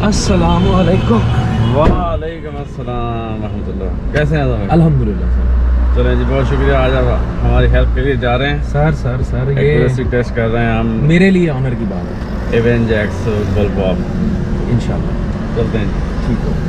अस्सलामु अलैकुम। वालेकुम अस्सलाम रहमतुल्लाह। कैसे हैं आप? अल्हम्दुलिल्लाह सर। चलें जी, बहुत शुक्रिया। आज आप हमारी हेल्प के लिए जा रहे हैं। सर ये एक्यूरेसी टेस्ट कर रहे हैं हम। मेरे लिए ऑनर की बात है। एवेंज एक्स बुलपॉप इंशाल्लाह चलते हैं जी। ठीक है।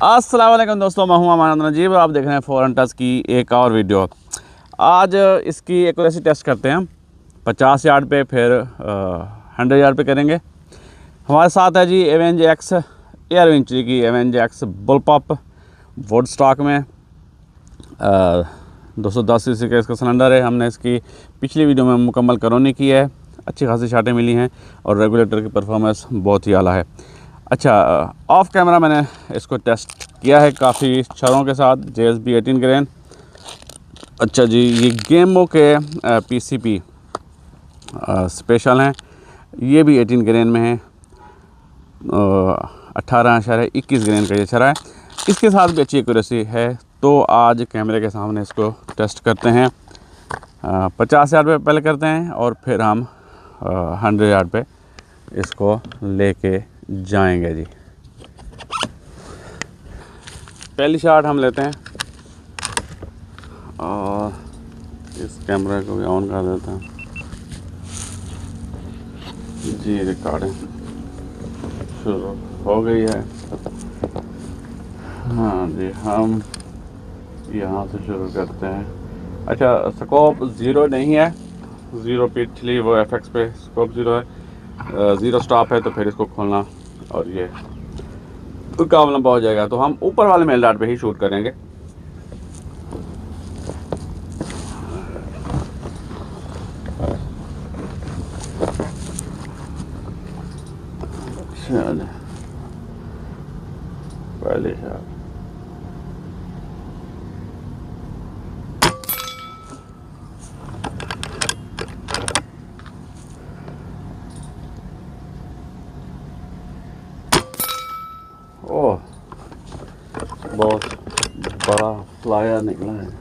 अस्सलाम वालेकुम दोस्तों, मैं हूं अमान नजीब। आप देख रहे हैं फॉरेन टच की एक और वीडियो। आज इसकी एक्यूरेसी टेस्ट करते हैं हम 50 यार्ड पे, फिर 100 यार्ड पे करेंगे। हमारे साथ है जी एवेंज एक्स एयर विंची की एवेंज एक्स बुलपॉप वुड स्टॉक में 210 सीसी का इसका सिलेंडर है। हमने इसकी पिछली वीडियो में मुकम्मल करोनी की है, अच्छी खासी शाटें मिली हैं और रेगुलेटर की परफॉर्मेंस बहुत ही आला है। अच्छा, ऑफ कैमरा मैंने इसको टेस्ट किया है काफ़ी छरों के साथ, JSB 18 ग्रेन। अच्छा जी, ये गेमो के PCP स्पेशल हैं, ये भी 18 ग्रेन में है। 18.21 ग्रेन का ये छरा है, इसके साथ भी अच्छी एक्यूरेसी है। तो आज कैमरे के सामने इसको टेस्ट करते हैं। 50 यार्ड पे पहले करते हैं और फिर हम 100 यार्ड पे इसको लेके जाएंगे जी। पहली शॉट हम लेते हैं और इस कैमरे को भी ऑन कर देते हैं जी। रिकॉर्डिंग शुरू हो गई है। हाँ जी, हम यहाँ से शुरू करते हैं। अच्छा, स्कोप ज़ीरो नहीं है, ज़ीरो पिछली वो FX पे स्कोप ज़ीरो है, ज़ीरो स्टॉप है। तो फिर इसको खोलना और ये काम लंबा हो जाएगा। तो हम ऊपर वाले मेल डाट पे ही शूट करेंगे। अच्छा, पहले शॉट ओह, बहुत बड़ा फ्लायर निकला है।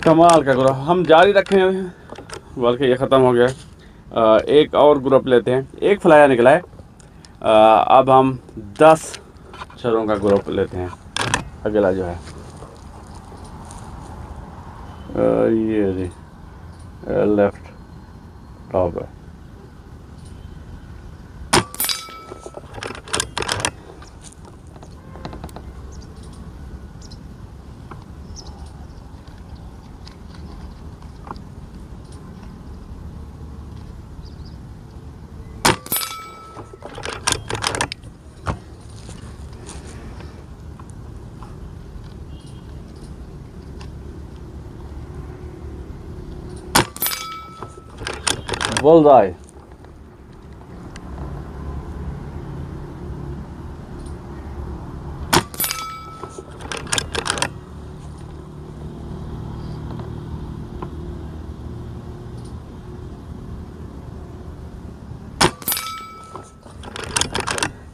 कमाल का ग्रुप हम जारी रखे हैं, बल्कि ये ख़त्म हो गया। एक और ग्रुप लेते हैं। एक फ्लायर निकला है। अब हम 10 छरों का ग्रुप लेते हैं। अगला जो है ये जी लेफ्ट टॉप है। बुल्सआई।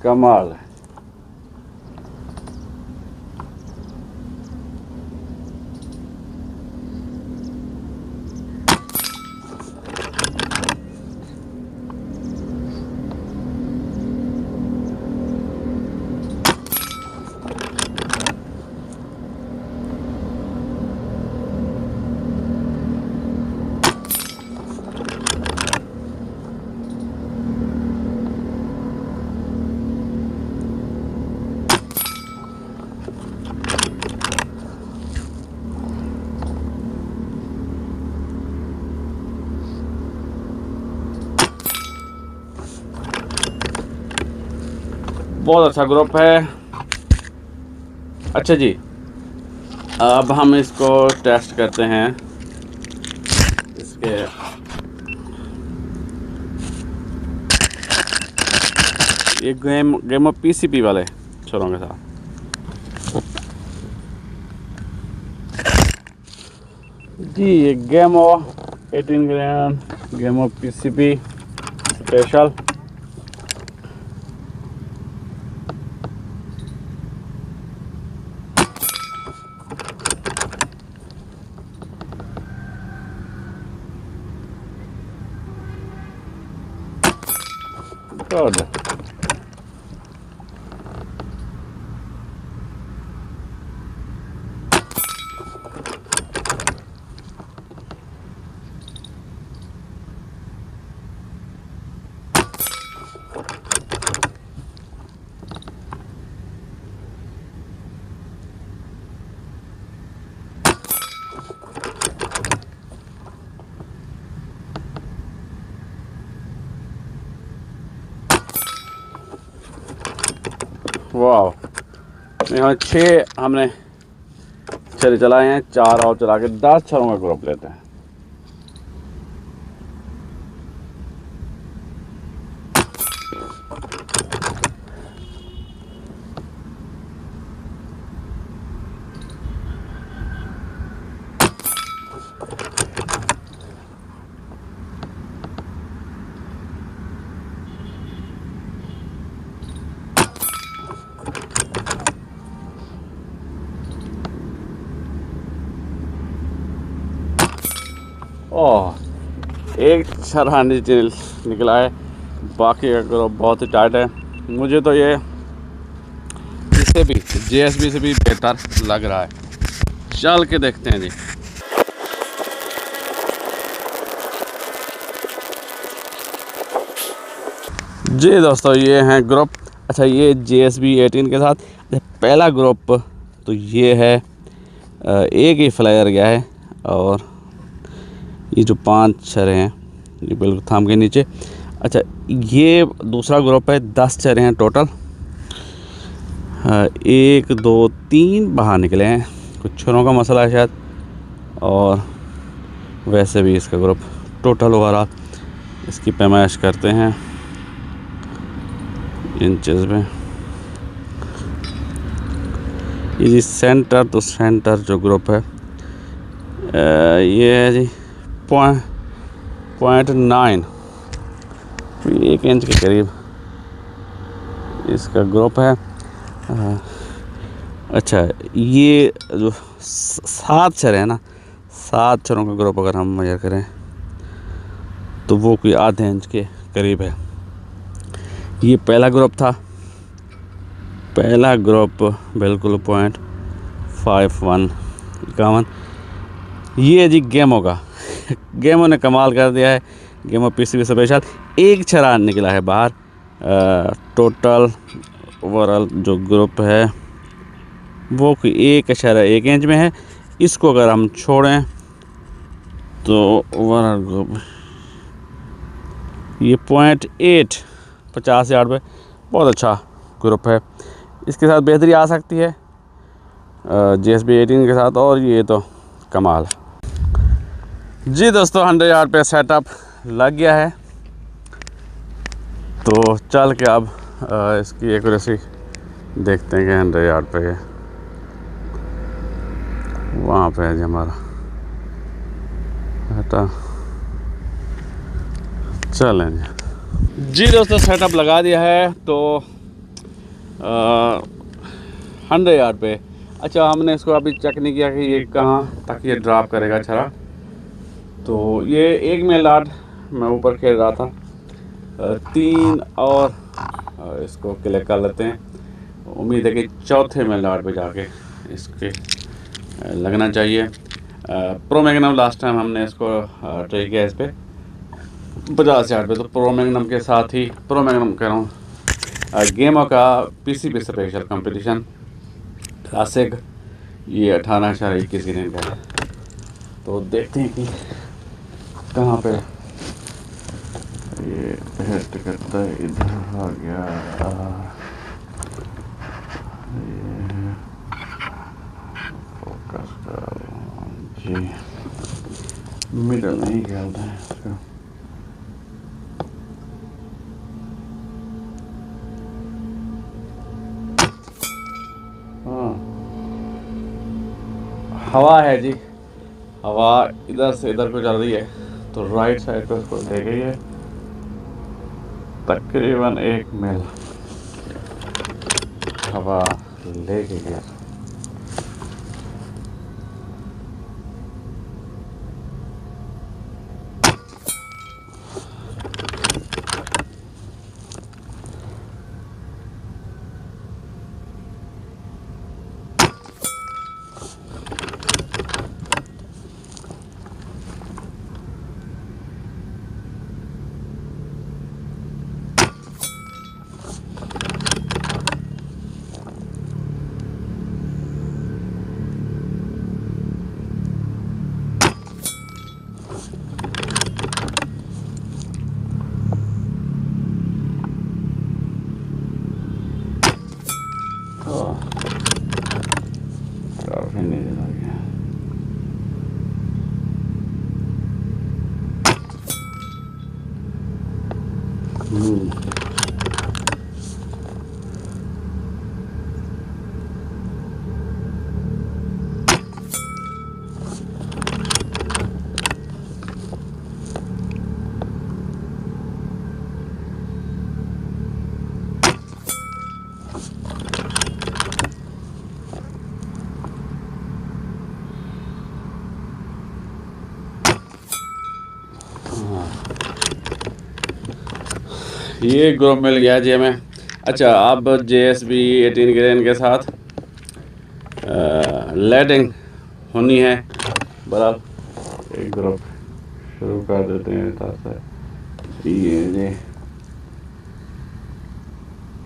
कमाल है। बहुत अच्छा ग्रुप है। अच्छा जी, अब हम इसको टेस्ट करते हैं। इसके ये गेम ऑफ पीसीपी वाले छोरों के साथ। जी ये game of 18 gram game of PCP special. Good. वाह, यहाँ 6 हमने छरे चलाए हैं, 4 और चला के 10 छरों का ग्रुप लेते हैं। ओह, एक छरा नीचे निकला है, बाकी का ग्रुप बहुत ही टाइट है। मुझे तो ये इससे भी जेएसबी से भी बेहतर लग रहा है। चल के देखते हैं जी। जी दोस्तों, ये हैं ग्रुप। अच्छा, ये जेएसबी 18 के साथ पहला ग्रुप तो ये है, एक ही फ्लायर गया है और ये जो 5 छरे हैं ये बिल्कुल थाम के नीचे। अच्छा, ये दूसरा ग्रुप है, 10 छरे हैं टोटल। 1 2 3 बाहर निकले हैं, कुछ छरों का मसला है शायद। और वैसे भी इसका ग्रुप टोटल ओवरऑल इसकी पैमाइश करते हैं इंचेस में। ये जी सेंटर तो सेंटर जो ग्रुप है ये है जी 0.9, 1 इंच के करीब इसका ग्रुप है। अच्छा, ये जो 7 छर है ना, 7 छरों का ग्रुप अगर हम मेजर करें तो वो कोई आधे इंच के करीब है। ये पहला ग्रुप था, पहला ग्रुप बिल्कुल 0.51 51। ये जी गेमो का गेमो ने कमाल कर दिया है। गेमो पीसीबी स्पेशल, एक छरा निकला है बाहर। टोटल ओवरऑल जो ग्रुप है वो 1.1 इंच में है। इसको अगर हम छोड़ें तो ओवरऑल ग्रुप ये 0.8 50 यार्ड पे बहुत अच्छा ग्रुप है। इसके साथ बेहतरी आ सकती है जेएसबी 18 के साथ, और ये तो कमाल। जी दोस्तों, 100 यार्ड पे सेटअप लग गया है, तो चल के अब इसकी एक्यूरेसी देखते हैं कि 100 यार्ड पे है। वहाँ पे है जी हमारा हटा। चलें जी दोस्तों, सेटअप लगा दिया है, तो 100 यार्ड पे। अच्छा, हमने इसको अभी चेक नहीं किया कि ये कहाँ तक ये ड्रॉप करेगा छरा। तो ये 1 मील आर्ट मैं ऊपर खेल रहा था, 3 और इसको क्लिक कर लेते हैं। उम्मीद है कि चौथे मील आर्ट पे जाके इसके लगना चाहिए। प्रो मैग्नम लास्ट टाइम हमने इसको ट्राई किया इस पर 50 यार्ड पे, तो प्रो मैग्नम के साथ ही, प्रो मैग्नम कह रहा हूँ, गेमों का पीसी पे स्पेशल कंपटीशन क्लासिक, ये 18/21 गिनेन का है। तो देखते हैं कि कहाँ पे ये हिट करता है। इधर आ गया, ये फोकस कर जी, मिडल नहीं खेलता है इसका। हवा है जी, हवा इधर से इधर को चल रही है, तो राइट साइड पे उसको ले गई है तकरीबन 1 मील हवा ले गई है। काफी नीचे आ गया। ये ग्रुप मिल गया जी हमें। अच्छा, अब JSB 18 ग्रेन के साथ लेटिंग होनी है। बहरहाल एक ग्रुप शुरू कर देते हैं साथ। ये जी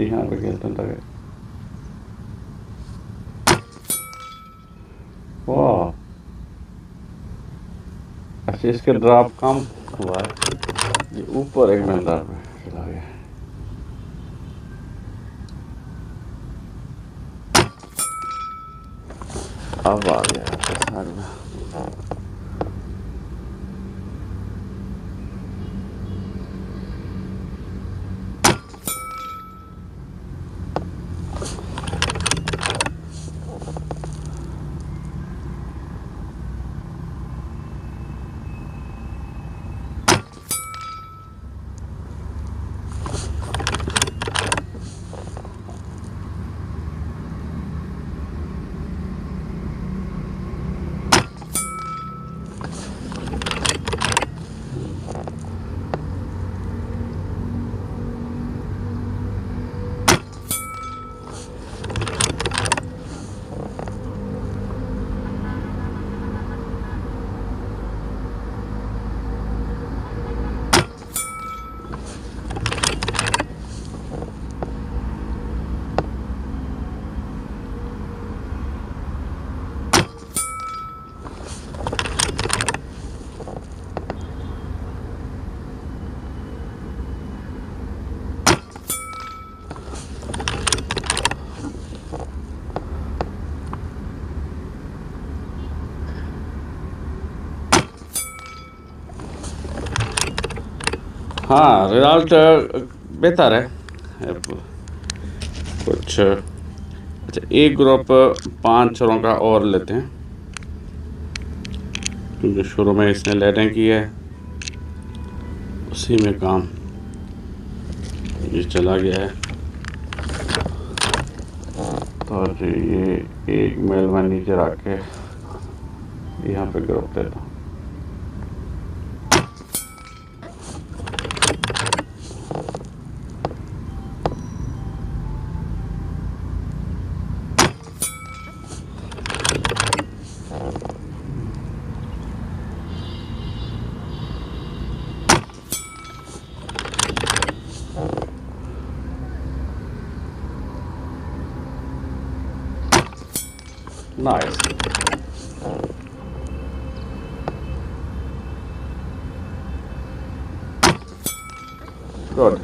यहाँ पे खेलते हैं तक। वाह, अच्छा इसके ड्रॉप कम हुआ है, ये ऊपर 1 मिनट ड्रॉप चला गया। अब आ गया साइड में। हाँ, रिजल्ट बेहतर है कुछ। अच्छा, एक ग्रुप 5 छरों का और लेते हैं, क्योंकि शुरू में इसने लेटिंग की है, उसी में काम ये चला गया है। और ये एक मेल मैं नीचे रख के यहाँ पे ग्रुप देता हूँ। Nice. Good.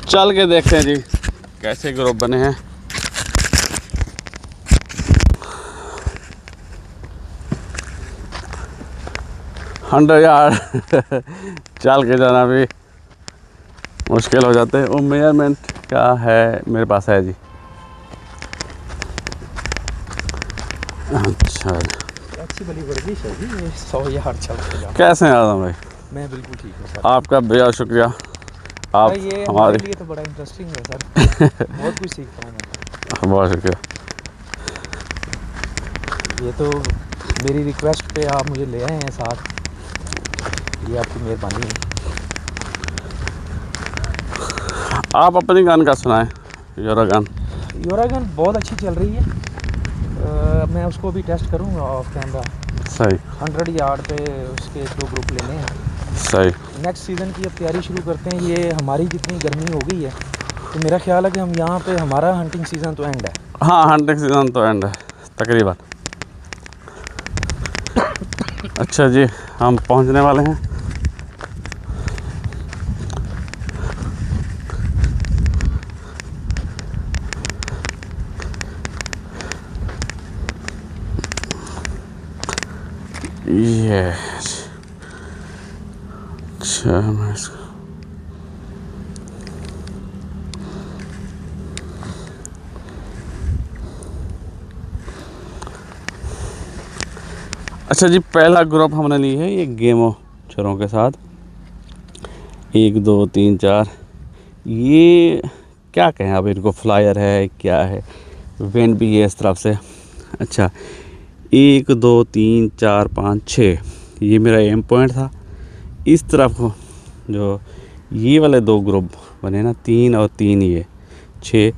चल के देखते हैं जी कैसे ग्रुप बने हैं। हंड्रेड यार्ड चल के जाना भी मुश्किल हो जाते हैं। वो मेजरमेंट का है मेरे पास है जी। अच्छा अच्छी बड़ी वर्जिश है जी, ये 100 यार्ड चल के जाना। कैसे हैं आदम भाई? मैं बिल्कुल ठीक हूँ सर। आपका बेहद शुक्रिया। आप भाई ये हमारे हमारे लिए तो बड़ा इंटरेस्टिंग है सर। बहुत कुछ सीखता हूँ मैं। बहुत शुक्रिया। ये तो मेरी रिक्वेस्ट पे आप मुझे ले आए हैं साथ, ये आपकी मेहरबानी है। आप अपनी गान का सुनाएं। योरागन योरागन बहुत अच्छी चल रही है। मैं उसको भी टेस्ट करूँगा ऑफ कैमरा। सही 100 यार्ड पे उसके 2 ग्रुप लेने हैं। सही। नेक्स्ट सीज़न की अब तैयारी शुरू करते हैं। ये हमारी जितनी गर्मी हो गई है तो मेरा ख्याल है कि हम यहाँ पे हमारा हंटिंग सीज़न तो एंड है। हाँ हंटिंग सीजन तो एंड है तकरीबन। अच्छा जी हम पहुँचने वाले हैं। यस अच्छा मैं इसको अच्छा जी पहला ग्रुप हमने ली है ये गेमो छरों के साथ 1 2 3 4। ये क्या कहें अब इनको, फ्लायर है क्या है, वेंट भी है इस तरफ से। अच्छा 1 2 3 4 5 6 ये मेरा एम पॉइंट था। इस तरफ जो ये वाले 2 ग्रुप बने ना 3 और 3 ये 6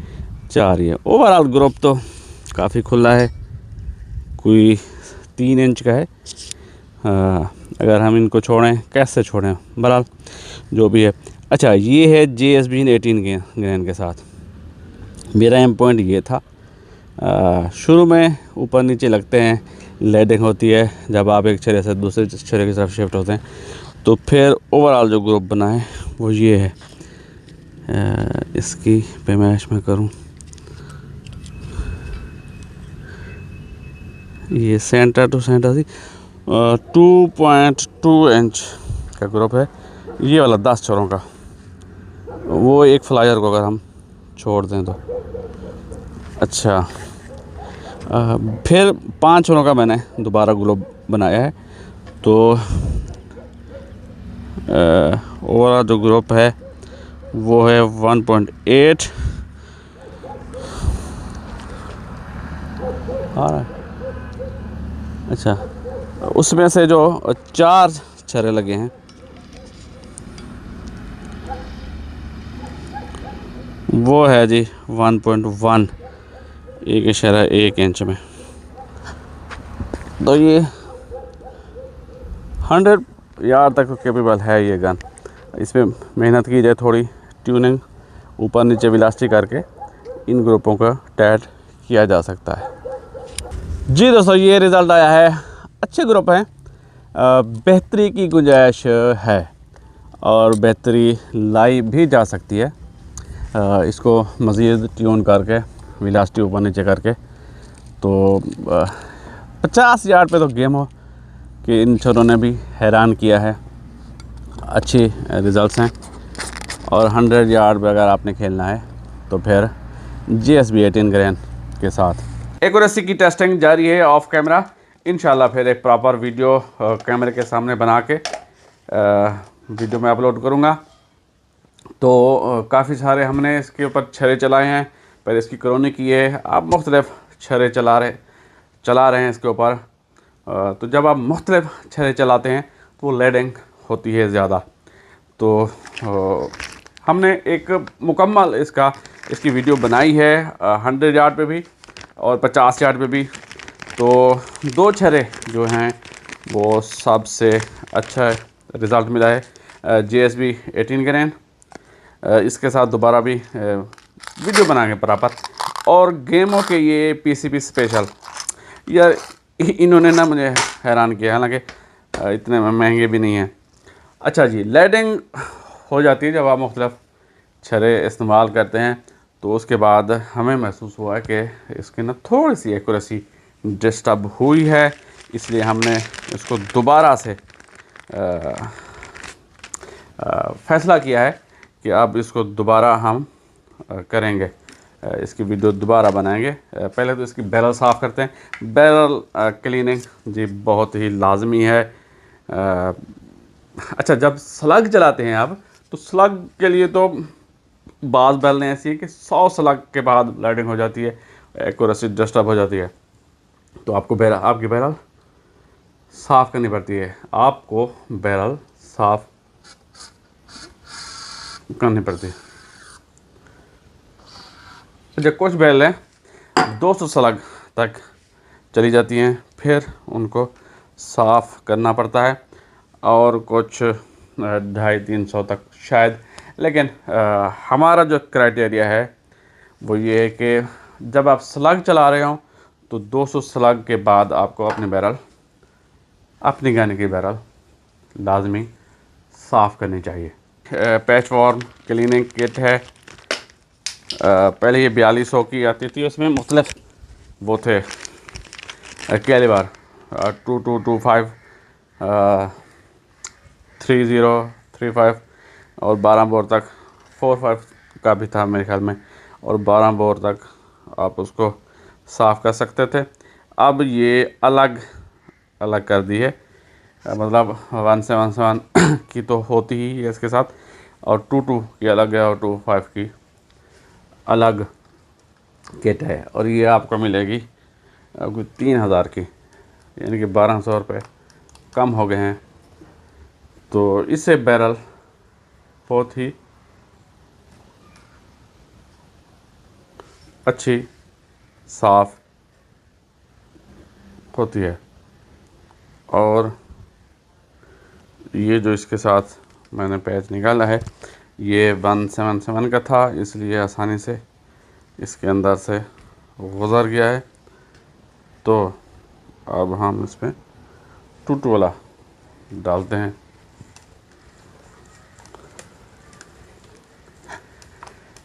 4 ये ओवरऑल ग्रुप तो काफ़ी खुला है, कोई 3 इंच का है। अगर हम इनको छोड़ें कैसे छोड़ें, बहरहाल जो भी है। अच्छा ये है JSB 18 ग्रेन के साथ। मेरा एम पॉइंट ये था। शुरू में ऊपर नीचे लगते हैं, लैडिंग होती है जब आप एक छरे से दूसरे छरे की तरफ शिफ्ट होते हैं। तो फिर ओवरऑल जो ग्रुप बना है वो ये है। इसकी पैमाइश में करूं, ये सेंटर टू सेंटर थी 2.2 इंच का ग्रुप है। ये वाला 10 छोरों का, वो एक फ्लायर को अगर हम छोड़ दें तो। अच्छा फिर 5 छोरों का मैंने दोबारा ग्रुप बनाया है। तो ओवरऑल जो ग्रुप है वो है 1.8 आ रहा है। अच्छा उसमें से जो 4 छरे लगे हैं वो है जी 1.1 1.1 इंच में। तो ये 100 यार्ड तक कैपेबल है ये गन। इसमें मेहनत की जाए थोड़ी, ट्यूनिंग ऊपर नीचे इलास्टिक करके इन ग्रुपों का टाइट किया जा सकता है। जी दोस्तों ये रिज़ल्ट आया है, अच्छे ग्रुप हैं। बेहतरी की गुंजाइश है और बेहतरी लाई भी जा सकती है। इसको मज़ीद ट्यून करके इलास्टिक ऊपर नीचे करके। तो 50 यार्ड पे तो गेम हो कि इन छोरों ने भी हैरान किया है। अच्छे रिज़ल्ट्स हैं। और 100 यार्ड पे अगर आपने खेलना है तो फिर JSB 18 ग्रेन के साथ। एक्यूरेसी की टेस्टिंग जारी है ऑफ कैमरा। इंशाल्लाह फिर एक प्रॉपर वीडियो कैमरे के सामने बना के वीडियो में अपलोड करूँगा। तो काफ़ी सारे हमने इसके ऊपर छर्रे चलाए हैं, पहले इसकी करोनी की है, आप मुख्तलिफ छर्रे चला रहे हैं इसके ऊपर। तो जब आप मुख्तलिफ छर्रे चलाते हैं तो वो लेडिंग होती है ज़्यादा। तो हमने एक मुकम्मल इसकी वीडियो बनाई है 100 यार्ड पे भी और 50 यार्ड पे भी। तो 2 छर्रे जो हैं वो सबसे अच्छा रिज़ल्ट मिला है। JSB 18 ग्रेन, इसके साथ दोबारा भी वीडियो बनाएंगे प्रॉपर। और गेमों के ये PCB स्पेशल, यार इन्होंने ना मुझे हैरान किया, हालांकि इतने महंगे भी नहीं हैं। अच्छा जी, लेडिंग हो जाती है जब आप मुख्तलिफ छर्रे इस्तेमाल करते हैं, तो उसके बाद हमें महसूस हुआ कि इसकी ना थोड़ी सी एक्यूरेसी डिस्टर्ब हुई है, इसलिए हमने इसको दोबारा से फ़ैसला किया है कि अब इसको दोबारा हम करेंगे, इसकी वीडियो दोबारा बनाएंगे। पहले तो इसकी बैरल साफ़ करते हैं। बैरल क्लीनिंग जी बहुत ही लाजमी है। अच्छा, जब स्लग चलाते हैं आप, तो स्लग के लिए तो बाज़ बैलें ऐसी है कि 100 स्लग के बाद लाइटिंग हो जाती है, एक्यूरेसी डिस्टर्ब हो जाती है। तो आपकी बैरल साफ़ करनी पड़ती है, आपको बैरल साफ़ करनी पड़ती है। अच्छा, कुछ बैरलें 200 स्लग तक चली जाती हैं, फिर उनको साफ़ करना पड़ता है, और कुछ 250-300 तक शायद। लेकिन हमारा जो क्राइटेरिया है वो ये है कि जब आप स्लग चला रहे हों तो 200 स्लग के बाद आपको अपनी गाने की बैरल लाजमी साफ़ करनी चाहिए। पैच वॉर्म क्लीनिंग किट है। पहले ये 4200 की आती थी, उसमें मुख्तलिफ वो थे कैलिबर 2225, 3035 और 12 बोर तक, 45 का भी था मेरे ख्याल में, और 12 बोर तक आप उसको साफ़ कर सकते थे। अब ये अलग कर दी है, मतलब 171 की तो होती ही है इसके साथ, और 22 की अलग है, और 25 की अलग किट है। और ये आपको मिलेगी 3000 की, यानी कि 1200 रुपये कम हो गए हैं। तो इससे बैरल बहुत ही अच्छी साफ़ होती है। और ये जो इसके साथ मैंने पैच निकाला है, ये 177 का था, इसलिए आसानी से इसके अंदर से गुज़र गया है। तो अब हम इसमें 22 वाला डालते हैं।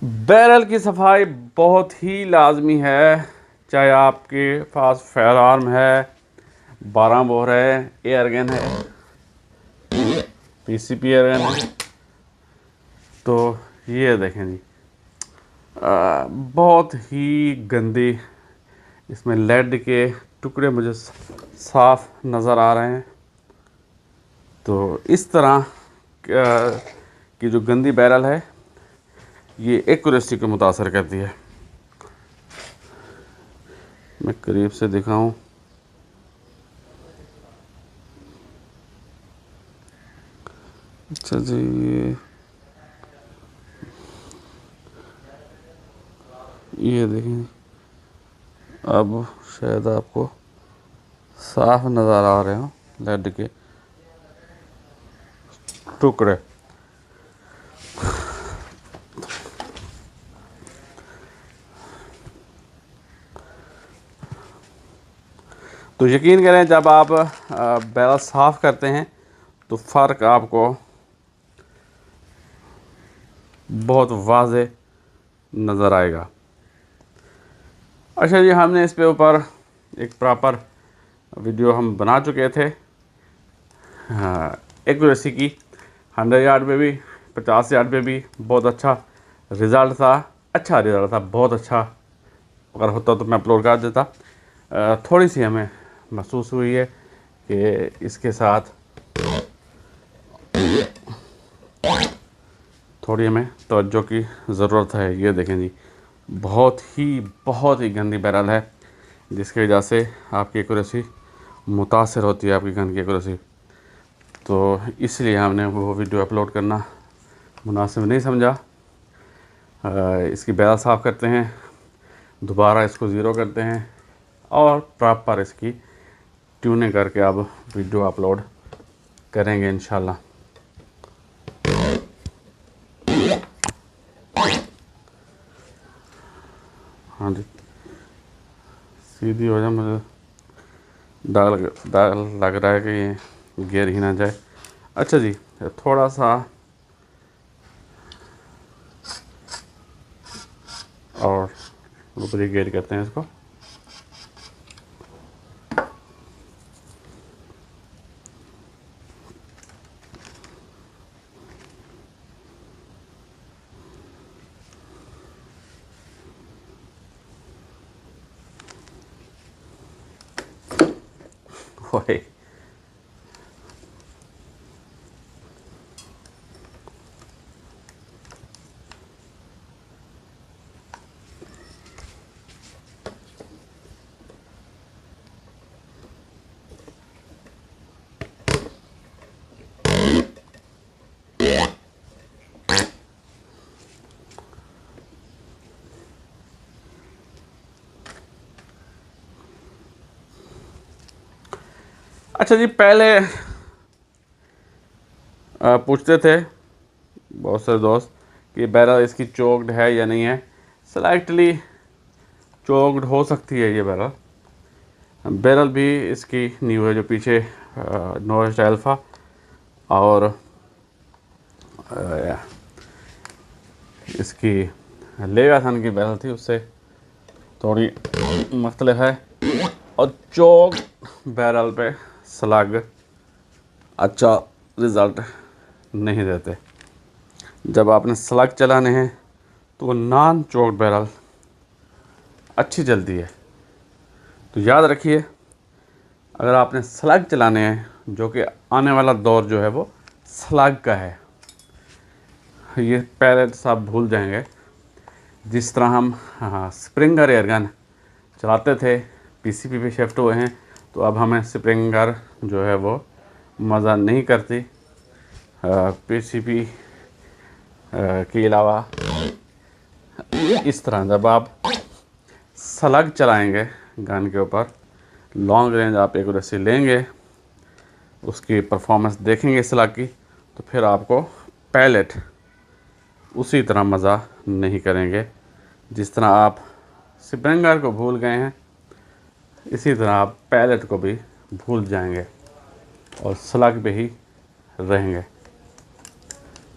बैरल की सफाई बहुत ही लाजमी है, चाहे आपके पास फायर आर्म है, 12 बोर है, एयर गन है, PCP एयर गन है। तो ये देखें जी, बहुत ही गंदी इसमें लेड के टुकड़े मुझे साफ नज़र आ रहे हैं। तो इस तरह की जो गंदी बैरल है, ये एक्यूरेसी को मुतासर करती है। मैं करीब से दिखाऊं, अच्छा जी, ये देखें, अब शायद आपको साफ नज़र आ रहे हो लेड के टुकड़े। तो यकीन करें, जब आप बैरल साफ़ करते हैं तो फ़र्क आपको बहुत वाज़े नज़र आएगा। अच्छा जी, हमने इस पे ऊपर एक प्रॉपर वीडियो हम बना चुके थे एक्यूरेसी की, 100 यार्ड पे भी 50 यार्ड पे भी बहुत अच्छा रिज़ल्ट था। बहुत अच्छा। अगर होता तो मैं अपलोड कर देता। थोड़ी सी हमें महसूस हुई है कि इसके साथ थोड़ी हमें तवज्जो की ज़रूरत है। ये देखें जी, बहुत ही गंदी बैरल है, जिसकी वजह से आपकी एक्यूरेसी मुतासर होती है, आपकी गन की एक्यूरेसी। तो इसलिए हमने वो वीडियो अपलोड करना मुनासिब नहीं समझा। इसकी बैरल साफ़ करते हैं, दोबारा इसको ज़ीरो करते हैं और प्रॉपर इसकी ट्यूनिंग करके अब वीडियो अपलोड करेंगे इंशाल्लाह। हाँ जी, सीधी हो जाए, मुझे दाग लग रहा है कि ये गिर ही ना जाए। अच्छा जी, थोड़ा सा और लुब्रिकेट करते हैं इसको। ओए अच्छा जी, पहले पूछते थे बहुत सारे दोस्त कि बैरल इसकी चोक्ड है या नहीं है। स्लाइटली चोक्ड हो सकती है ये बैरल। बैरल भी इसकी न्यू है, जो पीछे नोस्ट अल्फा और इसकी लेगाथन की बैरल थी, उससे थोड़ी मुख्तलिफ है। और चोक बैरल पे स्लग अच्छा रिज़ल्ट नहीं देते। जब आपने स्लग चलाने हैं तो नॉन चोक्ड बैरल अच्छी चलती है। तो याद रखिए, अगर आपने स्लग चलाने हैं, जो कि आने वाला दौर जो है वो स्लग का है, ये पैलेट्स आप भूल जाएंगे। जिस तरह हम स्प्रिंगर एयरगन चलाते थे, पीसीपी पे शिफ्ट हुए हैं, तो अब हमें स्प्रिंगर जो है वो मज़ा नहीं करती। पीसीपी के अलावा इस तरह जब आप स्लग चलाएंगे गन के ऊपर, लॉन्ग रेंज आप एक्यूरेसी लेंगे, उसकी परफॉर्मेंस देखेंगे स्लग की, तो फिर आपको पैलेट उसी तरह मज़ा नहीं करेंगे। जिस तरह आप स्प्रिंगर को भूल गए हैं, इसी तरह आप पैलेट को भी भूल जाएंगे और स्लग पे ही रहेंगे।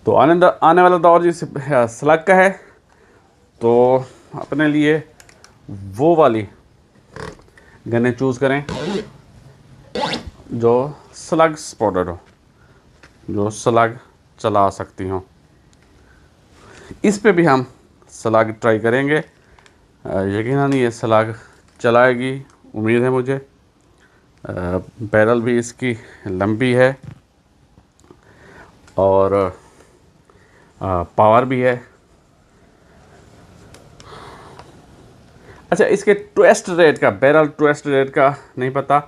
तो आने वाला दौर जी स्लग का है, तो अपने लिए वो वाली गनें चूज़ करें जो स्लग स्पॉटेड हो, जो स्लग चला सकती हों। इस पे भी हम स्लग ट्राई करेंगे। यकीनन ये स्लग चलाएगी, उम्मीद है मुझे। बैरल भी इसकी लंबी है और पावर भी है। अच्छा, इसके ट्विस्ट रेट का, बैरल ट्विस्ट रेट का नहीं पता।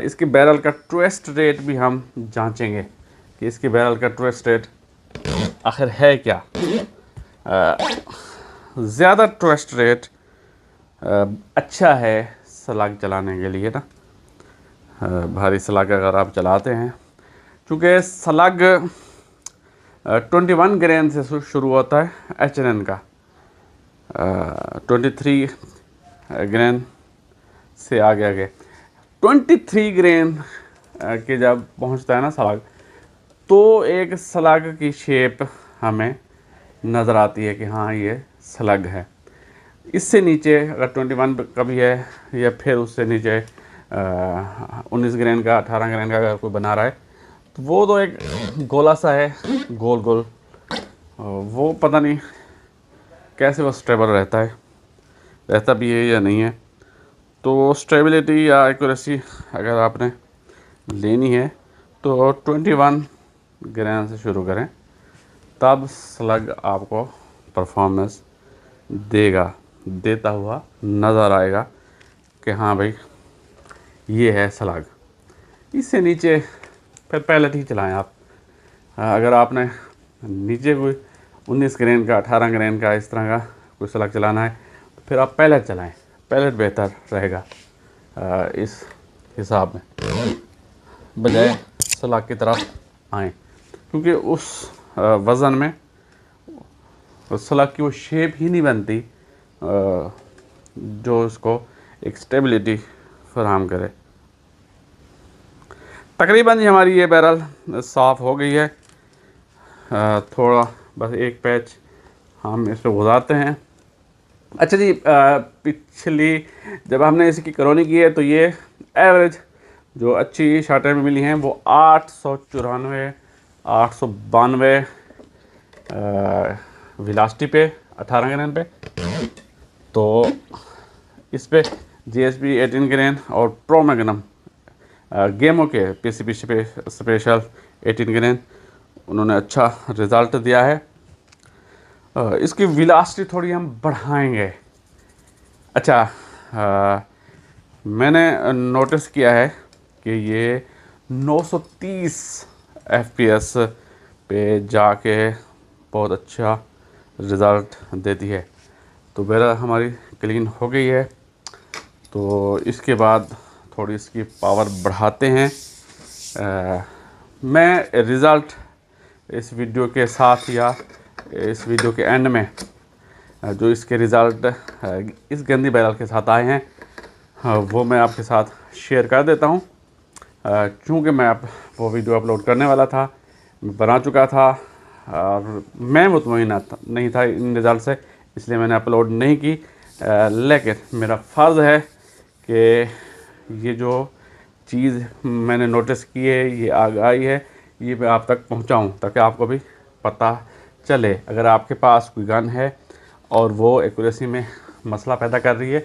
इसके बैरल का ट्विस्ट रेट भी हम जांचेंगे कि इसकी बैरल का ट्विस्ट रेट आखिर है क्या। ज़्यादा ट्विस्ट रेट अच्छा है स्लग चलाने के लिए ना। भारी स्लग अगर आप चलाते हैं, चूँकि स्लग 21 ग्रेन से शुरू होता है, HNN का 23 ग्रेन से आगे 23 ग्रेन के जब पहुंचता है ना स्लग, तो एक स्लग की शेप हमें नज़र आती है कि हाँ ये स्लग है। इससे नीचे अगर 21 का भी है, या फिर उससे नीचे 19 ग्रेन का, 18 ग्रेन का अगर कोई बना रहा है, तो वो तो एक गोला सा है, गोल गोल। वो पता नहीं कैसे वो स्टेबल रहता भी है या नहीं है। तो स्टेबिलिटी या एक्यूरेसी अगर आपने लेनी है तो 21 ग्रेन से शुरू करें, तब स्लग आपको परफॉर्मेंस देता हुआ नज़र आएगा कि हाँ भाई ये है स्लग। इससे नीचे फिर पैलेट ही चलाएं आप। अगर आपने नीचे कोई 19 ग्रेन का 18 ग्रेन का इस तरह का कोई स्लग चलाना है तो फिर आप पैलेट चलाएं, पैलेट बेहतर रहेगा इस हिसाब में, बजाय स्लग की तरफ आएँ, क्योंकि उस वज़न में स्लग की वो शेप ही नहीं बनती जो उसको एक स्टेबिलिटी फराहम करे। तकरीबन हमारी ये बैरल साफ़ हो गई है। थोड़ा बस एक पैच हम इस पर गुजारते हैं। अच्छा जी, पिछली जब हमने इसकी करोनी की है तो ये एवरेज जो अच्छी शार्टें में मिली हैं वो 894 892 वेलोसिटी पे 18 ग्रेन पे। तो इस पे GSP 18 ग्रेन और प्रो मैग्नम गेमो के PCP स्पेशल 18 ग्रेन उन्होंने अच्छा रिज़ल्ट दिया है। इसकी वेलोसिटी थोड़ी हम बढ़ाएंगे। अच्छा, मैंने नोटिस किया है कि ये 930 FPS पे जाके बहुत अच्छा रिज़ल्ट देती है। तो बैरल हमारी क्लीन हो गई है, तो इसके बाद थोड़ी इसकी पावर बढ़ाते हैं। मैं रिज़ल्ट इस वीडियो के साथ या इस वीडियो के एंड में जो इसके रिज़ल्ट इस गंदी बैरल के साथ आए हैं वो मैं आपके साथ शेयर कर देता हूँ। चूँकि मैं वो वीडियो अपलोड करने वाला था, बना चुका था और मैं मुतमईन नहीं था इन रिज़ल्ट से, इसलिए मैंने अपलोड नहीं की। लेकिन मेरा फ़र्ज़ है कि ये जो चीज़ मैंने नोटिस की है, ये आगाही है, ये मैं आप तक पहुंचाऊं ताकि आपको भी पता चले। अगर आपके पास कोई गन है और वो एक्यूरेसी में मसला पैदा कर रही है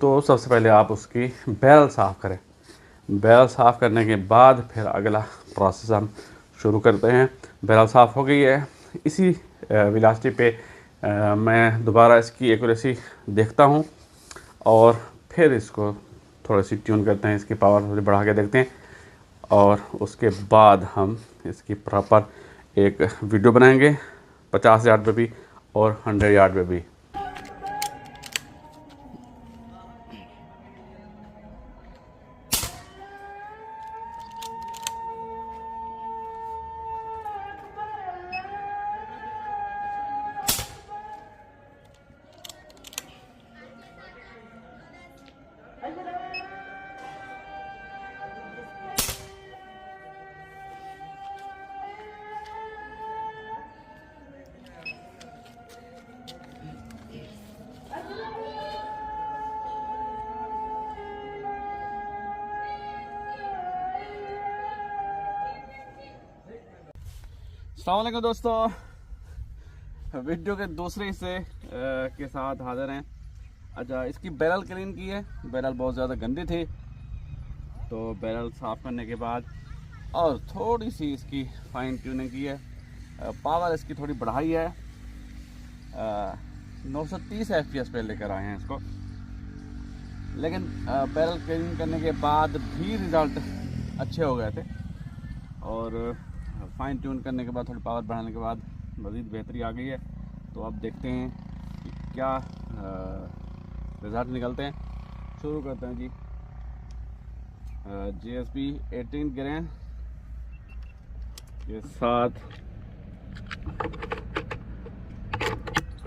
तो सबसे पहले आप उसकी बैरल साफ़ करें। बैरल साफ़ करने के बाद फिर अगला प्रोसेस हम शुरू करते हैं। बैरल साफ़ हो गई है, इसी वेलोसिटी पे मैं दोबारा इसकी एक्यूरेसी देखता हूँ और फिर इसको थोड़ी सी ट्यून करते हैं, इसकी पावर थोड़ी बढ़ा के देखते हैं और उसके बाद हम इसकी प्रॉपर एक वीडियो बनाएंगे 50 यार्ड पे भी और 100 यार्ड पे भी। अस्सलाम वालेकुम दोस्तों, वीडियो के दूसरे हिस्से के साथ हाजिर हैं। अच्छा, इसकी बैरल क्लीन की है। बैरल बहुत ज़्यादा गंदी थी, तो बैरल साफ़ करने के बाद और थोड़ी सी इसकी फाइन ट्यूनिंग की है। पावर इसकी थोड़ी बढ़ाई है। 930 FPS पे लेकर आए हैं इसको, लेकिन बैरल क्लीन करने के बाद भी रिज़ल्ट अच्छे हो गए थे और फाइन ट्यून करने के बाद थोड़ी पावर बढ़ाने के बाद मज़ीद बेहतरी आ गई है। तो अब देखते हैं कि क्या रिज़ल्ट निकलते हैं। शुरू करते हैं जी। GSP 18 ग्रेन के साथ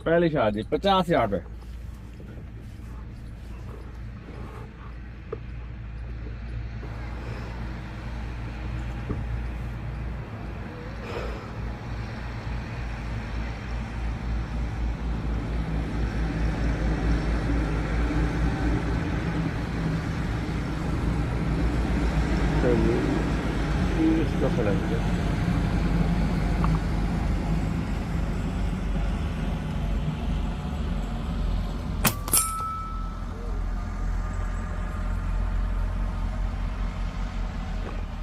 पहली शॉट जी 50 यार्ड पे। इसका फर्क है।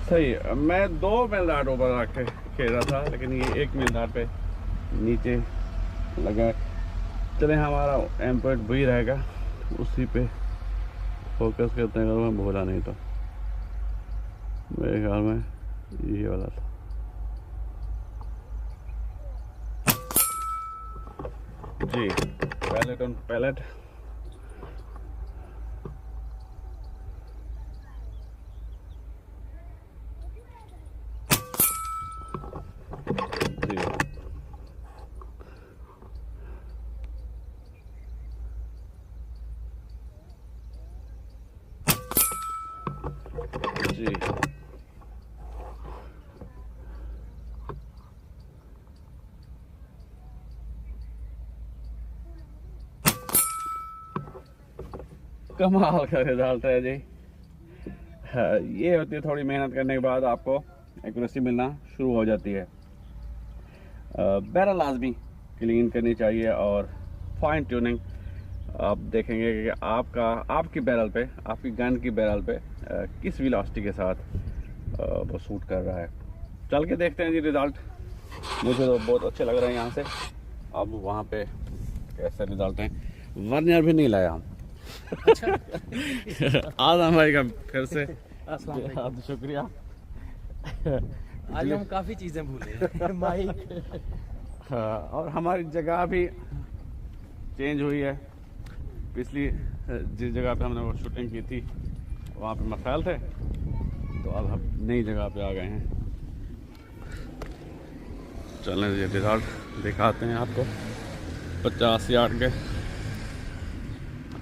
सही, मैं 2 मील दाट ऊपर रख के खेल रहा था, लेकिन ये 1 मील दाट पे नीचे लगा है। चले हमारा एम पॉइंट वही रहेगा, उसी पे फोकस करते हैं। अगर मैं भूला नहीं तो मेरे ख्याल में ये वाला था। जी पैलेट ऑन पैलेट। जी जी कमाल का रिजल्ट है जी। हाँ, ये होती है थोड़ी मेहनत करने के बाद आपको एक्यूरेसी मिलना शुरू हो जाती है। बैरल लाजमी क्लीन करनी चाहिए और फाइन ट्यूनिंग। आप देखेंगे कि आपकी बैरल पे, आपकी गन की बैरल पे किस वेलोसिटी के साथ वो सूट कर रहा है। चल के देखते हैं जी रिज़ल्ट। मुझे तो बहुत अच्छे लग रहे हैं यहाँ से। अब वहाँ पे कैसे रिज़ल्ट हैं। वर्नियर भी नहीं लाया हम। अच्छा आज़म भाई का फिर से अस्सलाम शुक्रिया। आज हम काफ़ी चीज़ें भूले माइक। हाँ, और हमारी जगह भी चेंज हुई है। पिछली जिस जगह पे हमने वो शूटिंग की थी वहाँ पे मसाइल थे, तो अब हम नई जगह पे आ गए हैं। चलें ये रिजल्ट दिखाते हैं आपको 50 यार्ड के।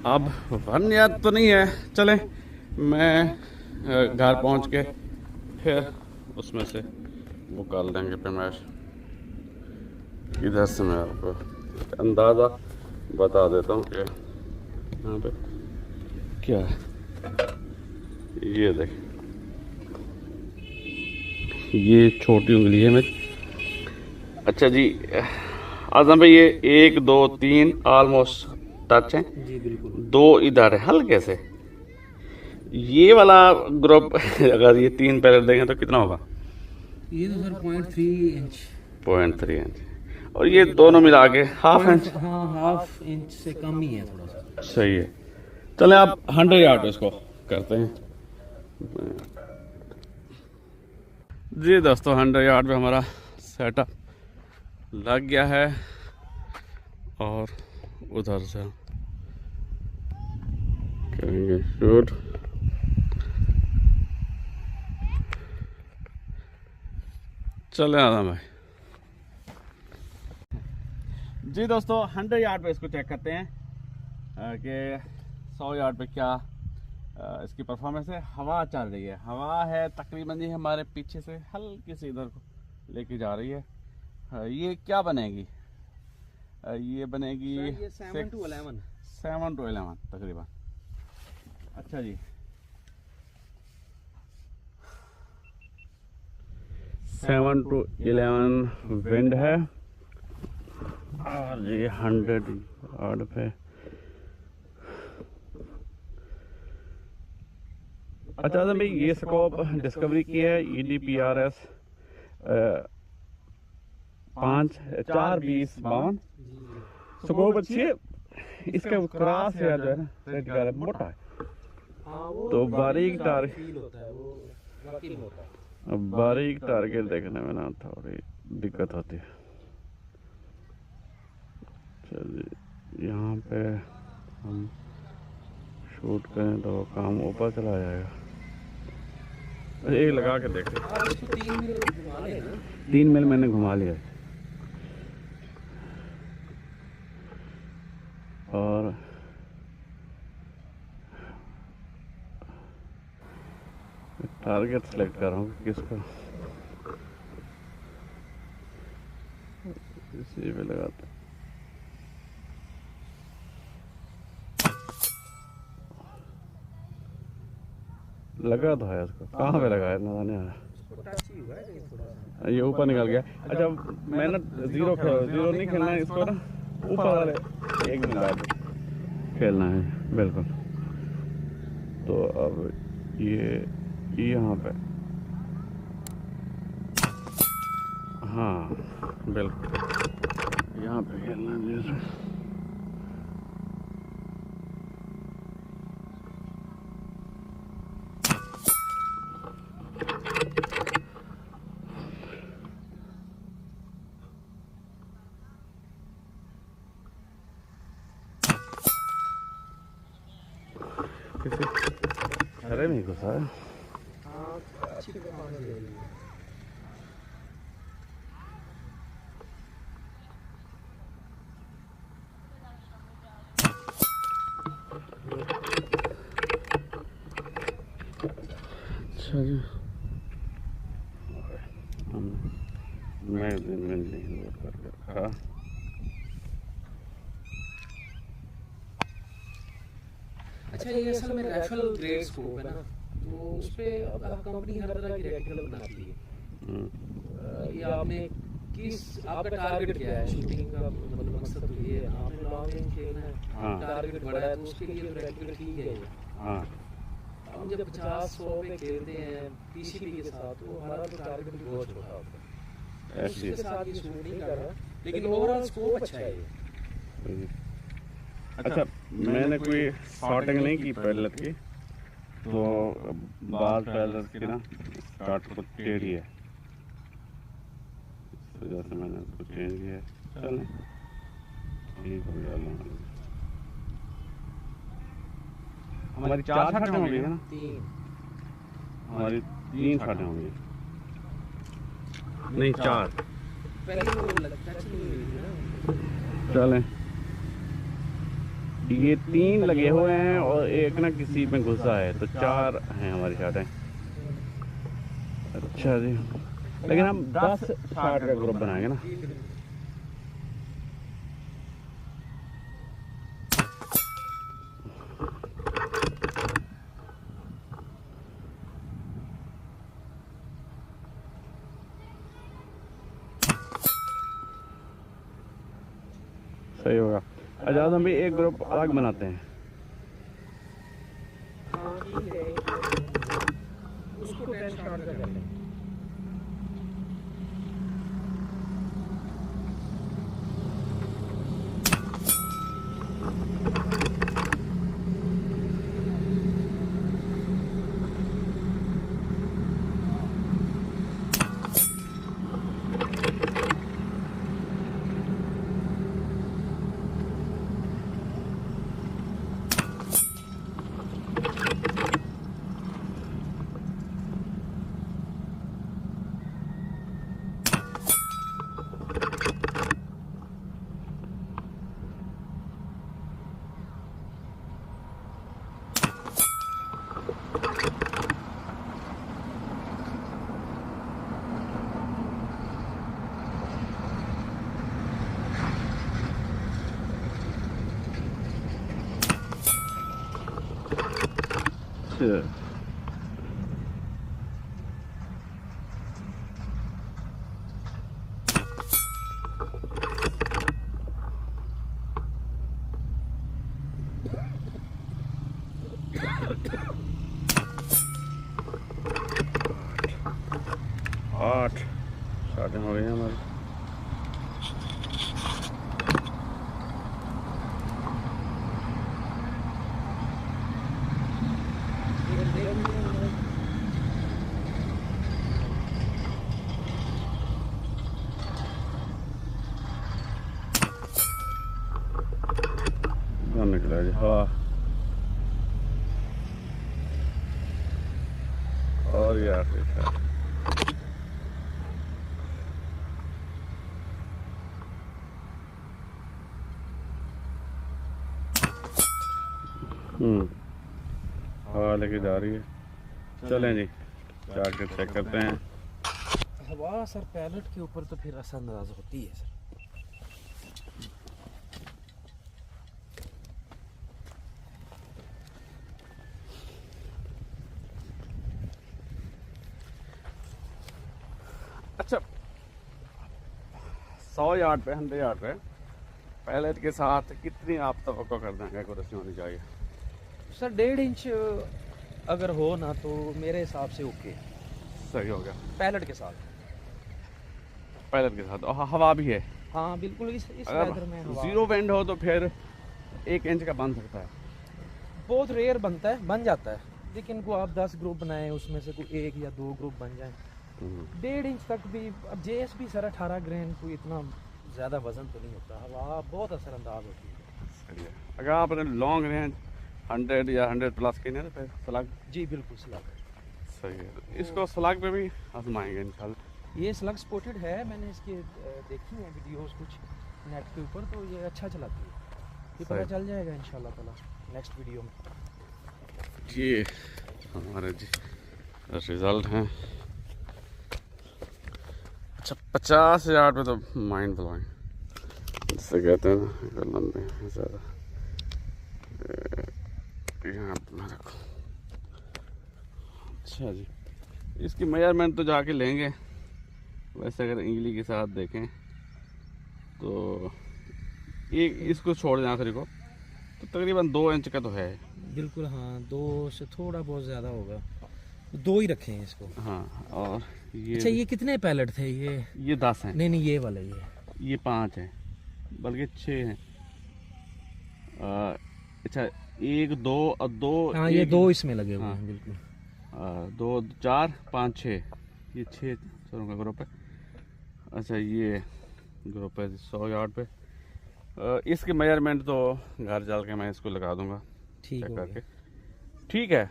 अब 1 यार्ड तो नहीं है। चलें मैं घर पहुँच के फिर उसमें से वो कर देंगे पैमाइश। इधर से मैं आपको अंदाज़ा बता देता हूँ कि यहाँ पे क्या है। ये देख, ये छोटी उंगली है मेरी। अच्छा जी आज़म भाई, ये 1 2 3 ऑलमोस्ट टच है जी बिल्कुल। 2 इधर है हल्के से। ये वाला ग्रुप अगर ये 3 पैलेट देखें तो कितना होगा? ये तो सर 0.3 इंच। 0.3 इंच। और ये दोनों मिला के ½ इंच। हाँ, ½ इंच से कम ही है थोड़ा सा। सही है। चले आप 100 यार्ड इसको करते हैं जी। दोस्तों 100 यार्ड पे हमारा सेटअप लग गया है और उधर से करेंगे शूट। चले आदम भाई। जी दोस्तों 100 यार्ड पे इसको चेक करते हैं कि 100 यार्ड पे क्या इसकी परफॉर्मेंस है। हवा चल रही है, हवा है तकरीबन ये हमारे पीछे से हल्की से इधर को लेके जा रही है। ये क्या बनेगी? ये बनेगी 7 to 11 तकरीबन। अच्छा जी 7 to 11 विंड है और ये 100 यार्ड पे। अच्छा भाई, ये स्कोप डिस्कवरी की है EDPRS 42052 स्कोप अच्छी है। इसका क्रॉस है जो है ना रेड कलर मोटा है, तो बारीक बारीक टारगेट देखने में ना थोड़ी दिक्कत होती है। चलिए यहाँ पे हम शूट करें तो काम ऊपर चला जाएगा। एक लगा के देखते। 3 मील मैंने घुमा लिया है और टारगेट सेलेक्ट कर रहा हूँ किसका। इसी पे लगाते हैं। लगा तो है उसको, कहाँ पे लगा है नजर नहीं आ रहा। ये ऊपर निकल गया। अच्छा मैंने जीरो नहीं खेलना है इसको ना, ऊपर वाले 1 मिनट खेलना है बिल्कुल। तो अब ये यहाँ पे, हाँ बिल्कुल यहाँ पे खेलना है जैसे। अरे नहीं घुसा है। अच्छा जी, मैं दिन में नहीं लोड करके रखा। अच्छा, ये असल में राइफल ग्रेड स्कोप है ना, तो उस पे अब कंपनी हर तरह की रेटिकल बनाती है। ये आपने किस आपका टारगेट क्या है शूटिंग का, मतलब मकसद तो ये है आपने लॉन्ग रेंज खेलना है, हाँ। टारगेट बड़ा है तो उसके लिए तो रेटिकल ठीक है ये। हाँ, हम जब 50-100 पे खेलते हैं पीसीबी के साथ तो हमारा तो टारगेट भी बहुत छोटा होता है, ऐसे उसके साथ ये शूट नहीं कर रहा, लेकिन ओवरऑल स्कोप अच्छा है ये। अच्छा, मैंने कोई शॉर्टिंग नहीं की पैलेट की, तो बाद पैलेट की ना स्टार्ट को टेढ़ी है, इस वजह से मैंने उसको चेंज किया है। चलें, ठीक हो गया। हमारी 4 छाटें हो गई है ना, 3 हमारी 3 छाटें हो गई, नहीं 4। पहले वो टच नहीं हुई थी ना। चलें, ये 3 लगे हुए हैं और एक ना किसी में घुसा है, तो 4 हैं हमारी शाटें। अच्छा जी, लेकिन हम 10 शाट का ग्रुप बनाएंगे ना। सही होगा। आजाद, हम भी एक ग्रुप अलग बनाते हैं। हाँ ठीक है, उसको 10 स्टार्ट कर लें। आठ शाटें हो गई हैं हमारी। निकला जी हवा, और यार देखा हवा लेके जा रही है। चलें जी, जाके चेक करते हैं। हवा सर पैलेट के ऊपर तो फिर असरअंदाज होती है सर। अच्छा, 100 यार्ड पे 100 यार्ड पे पैलेट के साथ कितनी आप तवक्को कर देंगे एक्यूरेसी होनी चाहिए? सर 1.5 इंच अगर हो ना तो मेरे हिसाब से ओके, सही हो गया। पैलेट के साथ। पैलेट के साथ और हवा भी है। हाँ बिल्कुल, इस अगर वेदर में हवा 0 विंड हो तो फिर 1 इंच का बन सकता है। बहुत रेयर बनता है, बन जाता है, लेकिन को आप 10 ग्रुप बनाए उसमें से कोई 1 या 2 ग्रुप बन जाए 1.5 इंच तक भी। अब जेएस भी सर 18 ग्रेन कोई इतना ज़्यादा वजन तो नहीं होता, हवा बहुत असरअंदाज होती है। सही है। अगर आपने लॉन्ग रेंज 100 या 100 प्लस की ना, तो फिर स्लग जी बिल्कुल स्लग। सही है। इसको स्लग पे भी आजमाएंगे इंशाल्लाह। ये स्लग स्पोर्टेड है, मैंने इसके देखी हैं वीडियोस कुछ नेट के ऊपर, तो ये अच्छा चलाती है। ये पता सही। चल जाएगा इंशाल्लाह ताला नेक्स्ट वीडियो में। ये हमारे जी रिजल्ट हैं। अच्छा 50,000 पे तो माइंड ब्लोइंग, जिससे कहते हैं ना लंबे ज़्यादा। यहाँ मैं रखो। अच्छा जी, इसकी मेजरमेंट तो जाके लेंगे। वैसे अगर इंगली के साथ देखें तो एक इसको छोड़ दें आखिरी को, तो तकरीबन 2 इंच का तो है। बिल्कुल हाँ, 2 से थोड़ा बहुत ज़्यादा होगा, 2 ही रखे हैं इसको। हाँ, और ये अच्छा ये कितने पैलेट थे ये 10 हैं। नहीं ये वाले ये 5 हैं, बल्कि 6 हैं। अच्छा 1 2 और 2, हाँ ये 2 इसमें लगे हुए हाँ। हैं बिल्कुल। 2 4 5 6, ये 6 चरों का ग्रुप है। अच्छा ये ग्रुप है 100 यार्ड पे। इसकी मेजरमेंट तो घर चल के मैं इसको लगा दूंगा ठीक चेक हो करके। गया। ठीक है।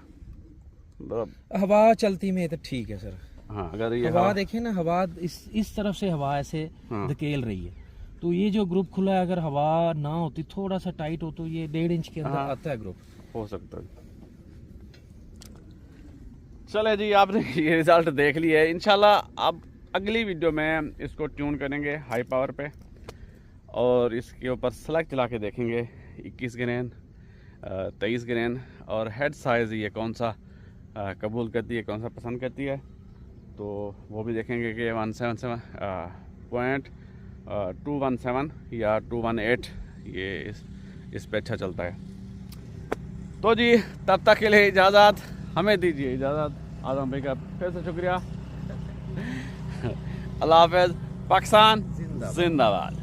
हवा चलती में तो ठीक है सर। हाँ, अगर ये हवा देखें ना, हवा इस तरफ से हवा ऐसे हाँ। धकेल रही है, तो ये जो ग्रुप खुला है, अगर हवा ना होती थोड़ा सा टाइट हो तो ये 1.5 इंच के अंदर हाँ। आता है ग्रुप। हो सकता है। चले जी, आपने ये रिजल्ट देख लिया है। इंशाल्लाह अब अगली वीडियो में इसको ट्यून करेंगे हाई पावर पे, और इसके ऊपर स्लग चला के देखेंगे 21 ग्रेन 23 ग्रेन, और हेड साइज़ ये कौन सा कबूल करती है, कौन सा पसंद करती है, तो वो भी देखेंगे कि 177.217 या 218 ये इस पे अच्छा चलता है। तो जी तब तक के लिए इजाज़त, हमें दीजिए इजाज़त। आजम भाई का फिर से शुक्रिया। अल्लाह हाफ़िज़। पाकिस्तान जिंदाबाद।